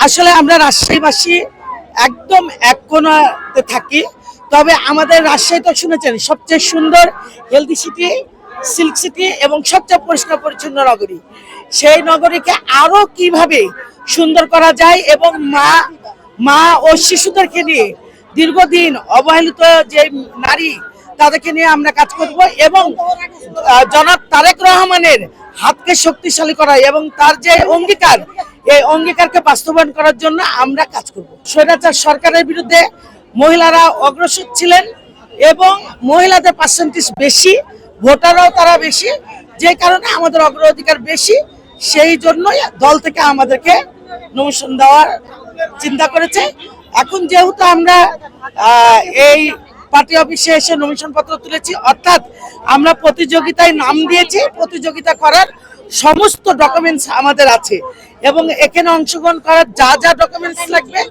আসলে আমরা রাজশাহীবাসী একদম এক কোণাতে থাকি। তবে আমাদের রাজশাহী তো শুনেছেন সবচেয়ে সুন্দর হেলদি সিটি, সিল্ক সিটি এবং সবচেয়ে পরিষ্কার পরিচ্ছন্ন নগরী। সেই নগরীকে আরো কিভাবে সুন্দর করা যায় এবং মা মা ও শিশুদেরকে নিয়ে দীর্ঘদিন অবহেলিত যে নারী তাদেরকে নিয়ে আমরা কাজ করব এবং জনাব তারেক রহমানের হাতকে শক্তিশালী করা এবং তার যে অঙ্গীকার এই অঙ্গীকারকে বাস্তবায়ন করার জন্য আমরা কাজ করব। স্বৈরাচার সরকারের বিরুদ্ধে মহিলারা অগ্রসর ছিলেন এবং মহিলাদের পার্সেন্টেজ বেশি, ভোটাররাও তারা বেশি, যে কারণে আমাদের অগ্রাধিকার বেশি। সেই জন্যই দল থেকে আমাদেরকে নমিনেশন দেওয়ার চিন্তা করেছে। এখন যেহেতু আমরা এই পার্টি অফিসে এসে নমিনেশন পত্র তুলেছি, অর্থাৎ আমরা প্রতিযোগিতায় নাম দিয়েছি, প্রতিযোগিতা করার সমস্ত ডকুমেন্টস আমাদের আছে এবং এখানে অংশগ্রহণ করার যা যা ডকুমেন্টস লাগবে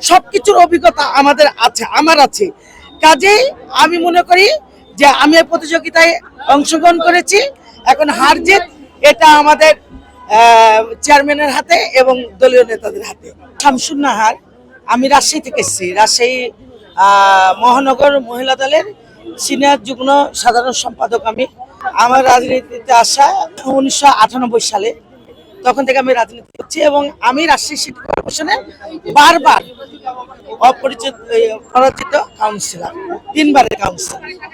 সবকিছুর অভিজ্ঞতা আমাদের আছে, আমার আছে। কাজেই আমি মনে করি যে আমি এই প্রতিযোগিতায় অংশগ্রহণ করেছি, এখন হার জিত এটা আমাদের চেয়ারম্যানের হাতে এবং দলীয় নেতাদের হাতে। শামসুন নাহার, আমি রাজশাহী থেকে এসেছি। রাজশাহী মহানগর মহিলা দলের সিনিয়র যুগ্ম সাধারণ সম্পাদক আমি। আমার রাজনীতিতে আসা 1998 সালে, তখন থেকে আমি রাজনীতি করছি এবং আমি রাজশাহী সিটি কর্পোরেশনে বারবার পরাজিত কাউন্সিলর, 3বারের কাউন্সিলর।